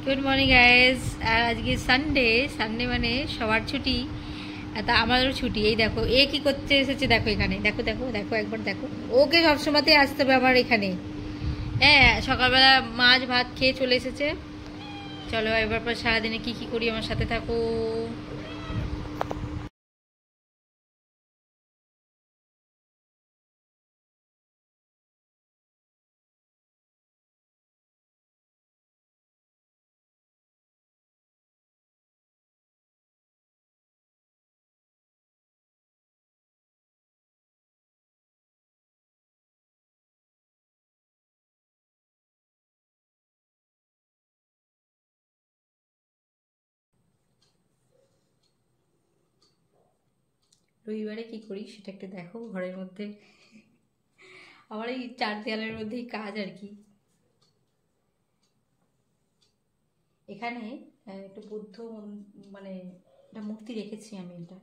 Good morning guys. আর আজকে Sunday, Sunday মানে সবার ছুটি, তা আমারও ছুটি। এই দেখো এ কি করতে এসেছে, দেখো এখানে, দেখো দেখো দেখো একবার দেখো। ওকে সবসময়তেই আসতে হবে আমার এখানে। হ্যাঁ, সকালবেলা মাছ ভাত খেয়ে চলে এসেছে। চলো এবার পর সারাদিনে কি কি করি আমার সাথে থাকো। রবিবারে কি করি সেটা একটু দেখো। ঘরের মধ্যে আমার এই চার দেয়ালের মধ্যেই কাজ আর কি। এখানে একটা বুদ্ধ মানে একটা মূর্তি রেখেছি আমি। এটা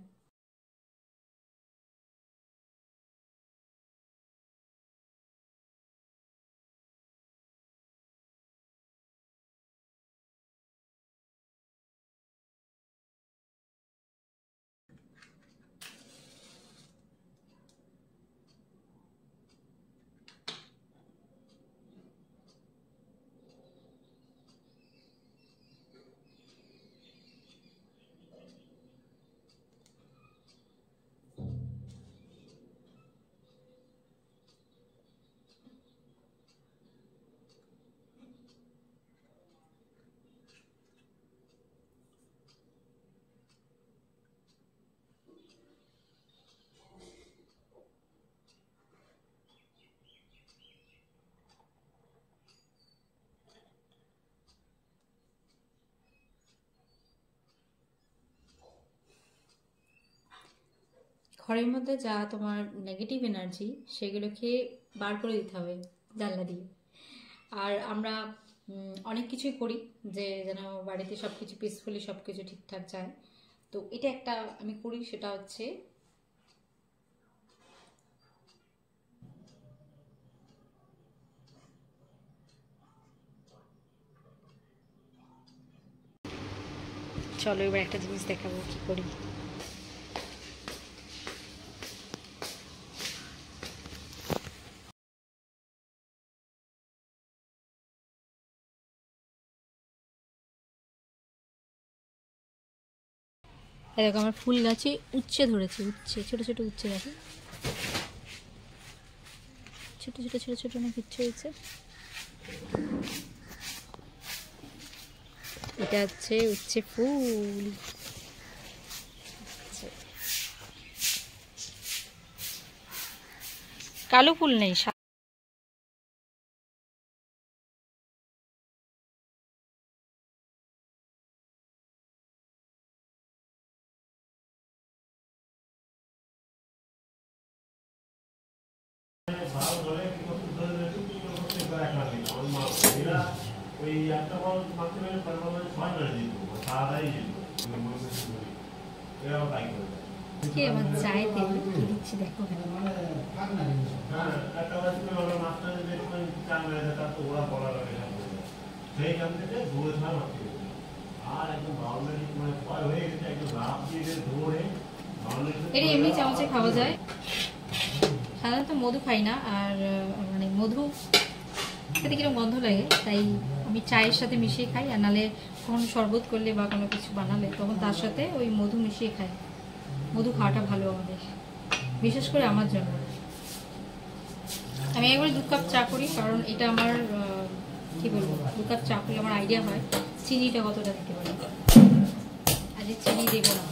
ঘরের মধ্যে যা তোমার নেগেটিভ এনার্জি সেগুলোকে বার করে দিতে হবে জানলা দিয়ে। আর আমরা অনেক কিছুই করি যে যেন বাড়িতে সব কিছু পিসফুলি সব কিছু ঠিকঠাক যায়। তো এটা একটা আমি করি, সেটা হচ্ছে চলো এবার একটা জিনিস দেখাবো কি করি। দেখো আমার ফুল গাছে উচ্ছে ধরেছে, উচ্ছে ছোট ছোট উচ্ছে, দেখো ছোট ছোট ছোট ছোট অনেক উচ্ছে হয়েছে। এটা হচ্ছে উচ্ছে ফুল। কালো ফুল নেই। আমার চাইতে কি দিচ্ছি দেখো। এটা এমনি চামচে খাওয়া যায়। সাধারণত মধু খাই না, আর মানে মধু খেতে কিরকম গন্ধ লাগে, তাই আমি চায়ের সাথে মিশিয়ে খাই। আর নাহলে কখনো শরবত করলে বা কোনো কিছু বানালে তখন তার সাথে ওই মধু মিশিয়ে খাই। মধু খাওয়াটা ভালো আমাদের, বিশেষ করে আমার জন্য। আমি একবারে 2 কাপ চা করি, কারণ এটা আমার কি বলবো, 2 কাপ চা করলে আমার আইডিয়া হয় চিনিটা কতটা দিতে পারি। আজ চিনি দেবো না।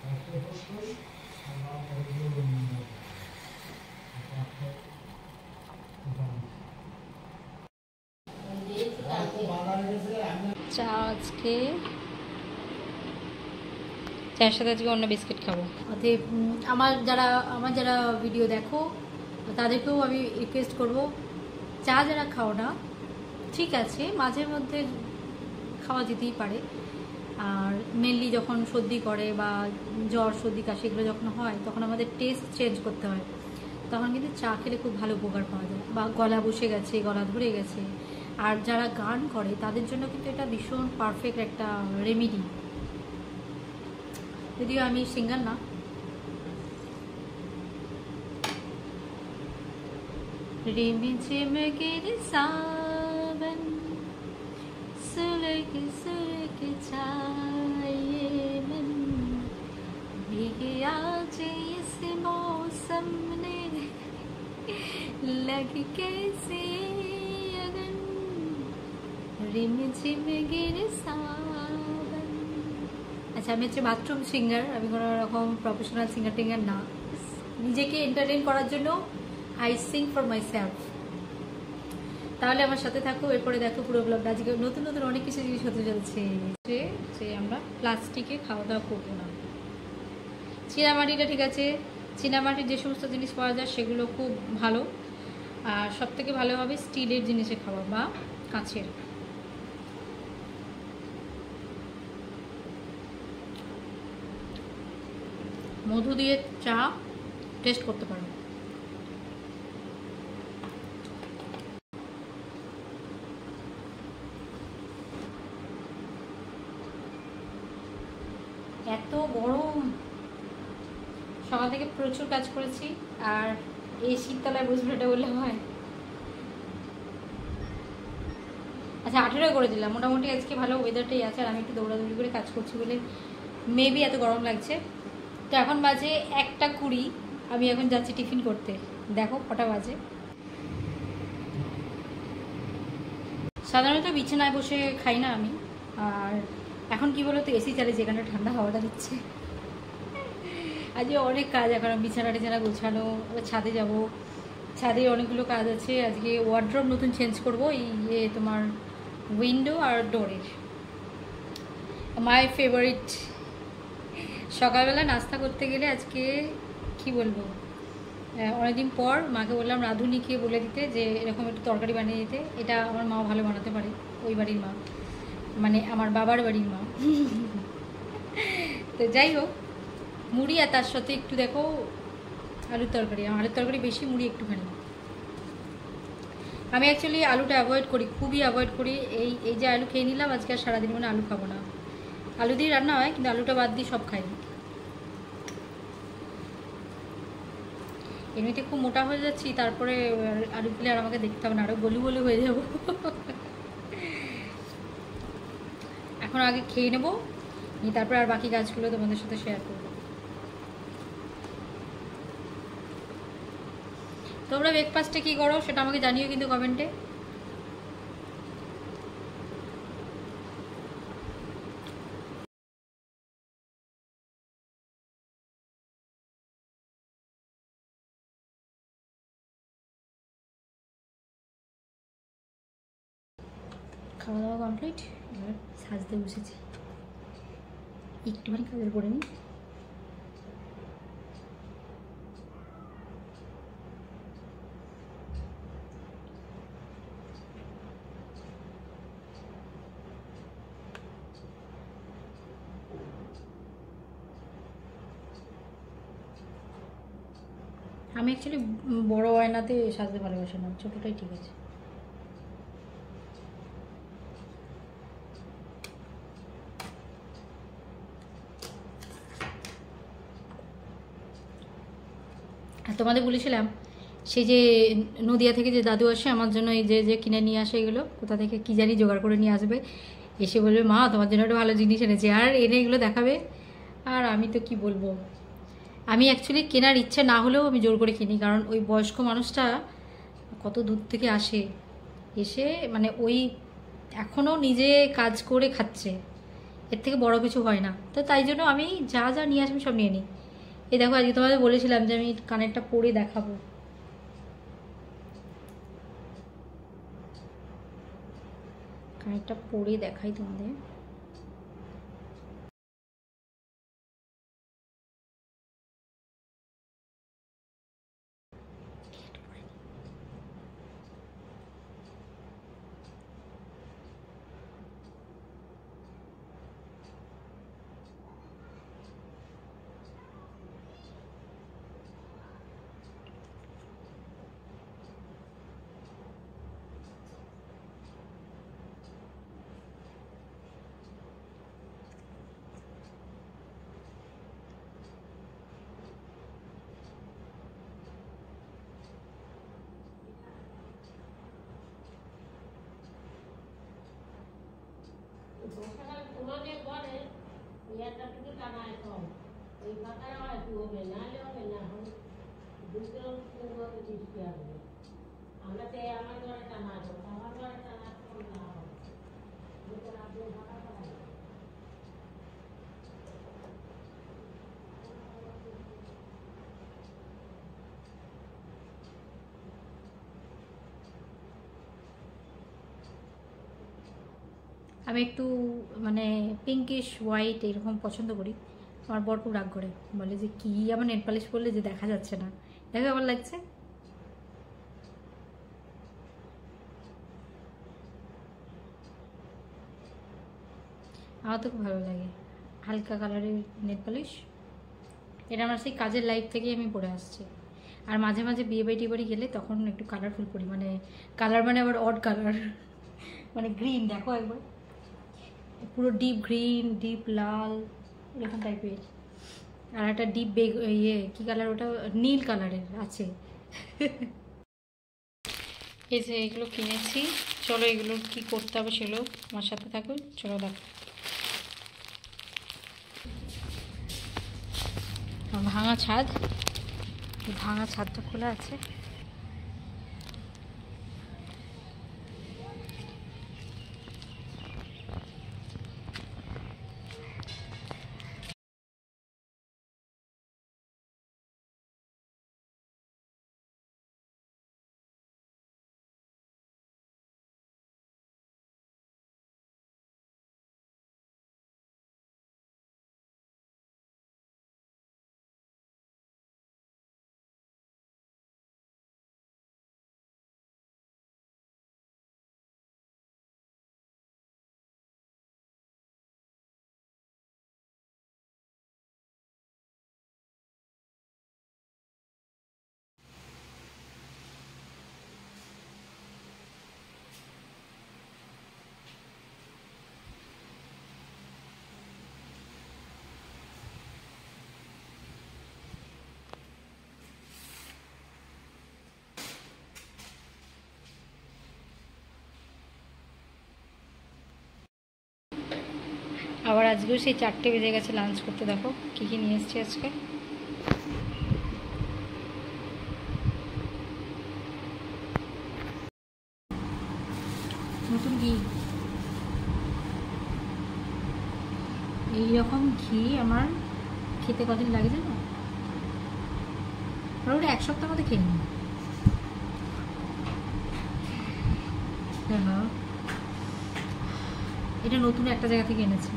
চা আজকে চায়ের সাথে আজকে অন্য বিস্কিট খাবো। অতএব আমার যারা ভিডিও দেখো তাদেরকেও আমি রিকোয়েস্ট করব, চা যারা খাও না ঠিক আছে, মাঝে মধ্যে খাওয়া যেতেই পারে, আর মেনলি যখন সর্দি করে বা জ্বর সর্দি কাশি এগুলো যখন হয় তখন আমাদের টেস্ট চেঞ্জ করতে হয়, তখন কিন্তু চা খেলে খুব ভালো উপকার পাওয়া যায়। বা গলা বসে গেছে, গলা ধরে গেছে, আর যারা গান করে তাদের জন্য কিন্তু এটা ভীষণ পারফেক্ট একটা রেমিডি। যদিও আমি সিঙ্গার না। रिमझिम गिरे सावन सुलग सुलग जाए मन भीगे आज इस मौसम ने लग कैसे अगन रिमझिम गिरे सावन। আচ্ছা, আমি হচ্ছে বাথরুম সিঙ্গার, আমি কোনো রকম প্রফেশনাল সিঙ্গার টিঙ্গার না, নিজেকে এন্টারটেইন করার জন্য I sing for myself। তাহলে আমার সাথে থাকো, এরপরে দেখো পুরো ব্লগটা। আজকে নতুন নতুন অনেক কিছু জিনিস হতে চলছে যে আমরা প্লাস্টিকে খাওয়া দাওয়া করবো না। চীনামাটিটা ঠিক আছে, চীনামাটির যে সমস্ত জিনিস পাওয়া যায় সেগুলো খুব ভালো, আর সব থেকে ভালো হবে স্টিলের জিনিসে খাওয়া বা কাঁচের। মধু দিয়ে চা টেস্ট করতে পারো। এত গরম, সকাল থেকে প্রচুর কাজ করেছি, আর এই শীততলায় বসবে এটা বললে হয়। আচ্ছা 18 করে দিলাম, মোটামুটি আজকে ভালো ওয়েদারটাই আছে, আর আমি একটু দৌড়াদৌড়ি করে কাজ করছি বলে মেবি এত গরম লাগছে। তো এখন বাজে 1:20, আমি এখন যাচ্ছি টিফিন করতে। দেখো কটা বাজে। সাধারণত বিছানায় বসে খাই না আমি, আর এখন কি বলো তো এসি চালিয়েছি, এখানে ঠান্ডা হাওয়াটা দিচ্ছে। আজকে অনেক কাজ, এখন বিছানা টিছানা গোছানো, আবার ছাদে যাব, ছাদে অনেকগুলো কাজ আছে। আজকে ওয়ার্ড্রোব নতুন চেঞ্জ করবো, এই তোমার উইন্ডো আর ডোরের। My favourite. সকালবেলা নাস্তা করতে গেলে আজকে কি বলবো, অনেকদিন পর মাকে বললাম রাঁধুনিকে বলে দিতে যে এরকম একটু তরকারি বানিয়ে দিতে। এটা আমার মা ভালো বানাতে পারে, ওই বাড়ির মা, মানে আমার বাবার বাড়ির মা। তো যাই হোক, মুড়ি আর তার সাথে একটু দেখো আলুর তরকারি। আমার আলুর তরকারি বেশি, মুড়ি একটুখানি। আমি অ্যাকচুয়ালি আলুটা অ্যাভয়েড করি, খুবই অ্যাভয়েড করি। এই যে আলু খেয়ে নিলাম, আজকে আর সারাদিন মানে আলু খাবো না। আলু দিয়ে রান্না হয় কিন্তু আলুটা বাদ দিয়ে সব খাই। এমনিতে খুব মোটা হয়ে যাচ্ছি, তারপরে আলু খেলে আর আমাকে দেখতে হবে না, আরও গলু গলু হয়ে যাব। এখন আগে খেয়ে নেবো, তারপরে আর বাকি কাজগুলো তোমাদের সাথে শেয়ার করবো। তোমরা ব্রেকফাস্টে কী করো সেটা আমাকে জানিও কিন্তু কমেন্টে। খাওয়া দাওয়া কমপ্লিট, এবার সাজতে বসেছি। একটুখানি কাজের করে নিই। আমি অ্যাকচুয়ালি বড় আয়নাতে সাজতে ভালোবাসি না, ছোটোটাই ঠিক আছে। তোমাদের বলেছিলাম সেই যে নদিয়া থেকে যে দাদু আসে আমার জন্য, এই যে কিনে নিয়ে আসে এগুলো, কোথা থেকে কী জানি জোগাড় করে নিয়ে আসবে, এসে বলবে মা তোমার জন্য একটা ভালো জিনিস এনেছে, আর এনে এগুলো দেখাবে। আর আমি তো কি বলবো, আমি অ্যাকচুয়ালি কেনার ইচ্ছা না হলেও আমি জোর করে কিনি, কারণ ওই বয়স্ক মানুষটা কত দূর থেকে আসে, এসে মানে ওই এখনও নিজে কাজ করে খাচ্ছে, এর থেকে বড় কিছু হয় না। তো তাই জন্য আমি যা যা নিয়ে আসবি সব নিয়ে নিই। এই দেখো আজকে তোমাদের বলেছিলাম যে আমি কানেরটা পরে দেখাবো। কানেরটা পরে দেখাই তোমাদের। আমি একটু মানে পিঙ্কিশ হোয়াইট এরকম পছন্দ করি। আমার বর খুব রাগ করে, বলে যে কি আমার নেল পালিশ করলে যে দেখা যাচ্ছে না। দেখো কেমন লাগছে। আমার তো খুব ভালো লাগে হালকা কালারের নেল পালিশ। এটা আমার সেই কাজের লাইফ থেকেই আমি পরে আসছি। আর মাঝে মাঝে বিয়ে বাড়ি টিয়ে বাড়ি গেলে তখন একটু কালারফুল পরি, মানে কালার মানে আবার অড কালার, মানে গ্রিন। দেখো একবার পুরো ডিপ গ্রিন, ডিপ লাল এরকম টাইপের। আর একটা ডিপ ইয়ে কী কালার ওটা, নীল কালারের আছে। এই যে এগুলো কিনেছি, চলো এগুলো কি করতে হবে সেগুলো আমার সাথে থাকো, চলো দেখো। ভাঙা ছাদ, ভাঙা ছাদটা খোলা আছে। আবার আজকেও সেই 4টে বেজে গেছে লাঞ্চ করতে। দেখো কী কী নিয়ে এসেছি আজকে। নতুন ঘি, এইরকম ঘি আমার খেতে কদিন লাগে জানো, ওটা 1 সপ্তাহের মধ্যে খেয়ে নিই। হ্যাঁ, এটা নতুন একটা জায়গা থেকে এনেছি।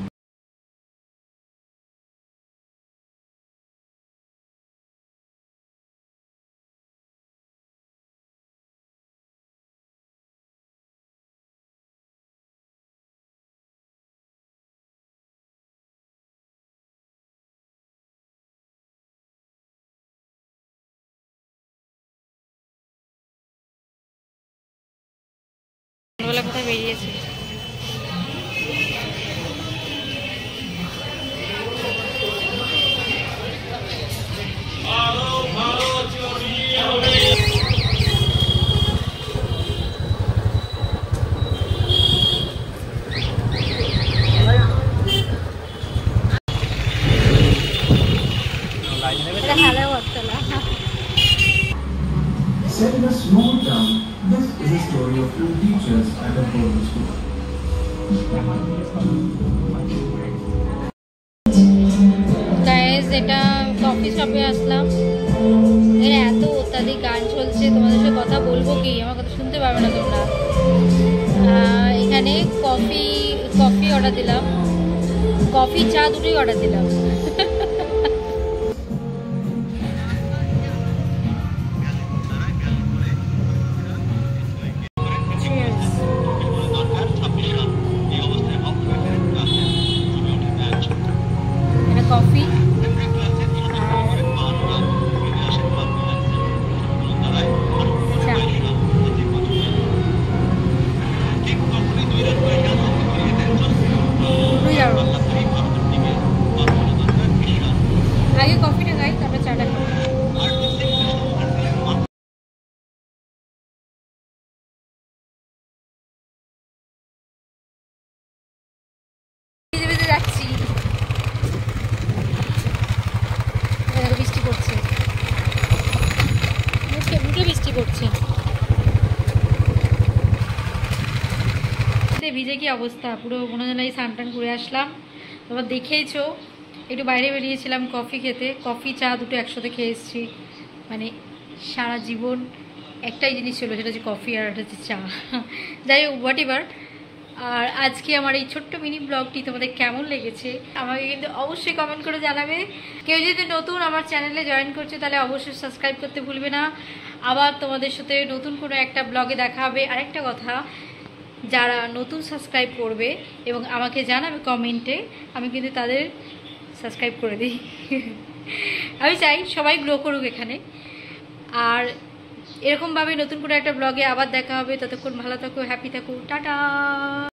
সন্ধ্যাবেলা কোথায় বেরিয়েছি, Set in a small town, this is a story of 2 teachers at a boarding school. Coffee শপে আসলাম। এর এত অত্যাধিক গান চলছে, তোমাদের সাথে কথা বলবো কি, আমার কথা শুনতে পাবে না তোমরা। এখানে কফি অর্ডার দিলাম, কফি চা দুটোই অর্ডার দিলাম। কফি আগে কফিটা খাই, তারপর চাটা খাই। যাচ্ছি, বৃষ্টি পড়ছে, মুখে বৃষ্টি পড়ছে। ভিজে কি অবস্থা, পুরো মনে হয় স্নান টান করে আসলাম। তারপর দেখেইছো একটু বাইরে বেরিয়েছিলাম কফি খেতে, কফি চা দুটো একসাথে খেয়ে এসেছি। মানে সারা জীবন একটাই জিনিস ছিল, সেটা হচ্ছে কফি আর হচ্ছে চা। যাই হোক, হোয়াট এভার। আর আজকে আমার এই ছোট্ট মিনি ব্লগটি তোমাদের কেমন লেগেছে আমাকে কিন্তু অবশ্যই কমেন্ট করে জানাবে। কেউ যদি নতুন আমার চ্যানেলে জয়েন করছে তাহলে অবশ্যই সাবস্ক্রাইব করতে ভুলবে না। আবার তোমাদের সাথে নতুন কোনো একটা ব্লগে দেখা হবে। আরেকটা কথা, যারা নতুন সাবস্ক্রাইব করবে এবং আমাকে জানাবে কমেন্টে, আমি কিন্তু তাদের সাবস্ক্রাইব করে দিই। আমি চাই সবাই গ্রো করুক এখানে। আর এরকমভাবে নতুন করে একটা ব্লগে আবার দেখা হবে। ততক্ষণ ভালো থাকো, হ্যাপি থাকো, টাটা।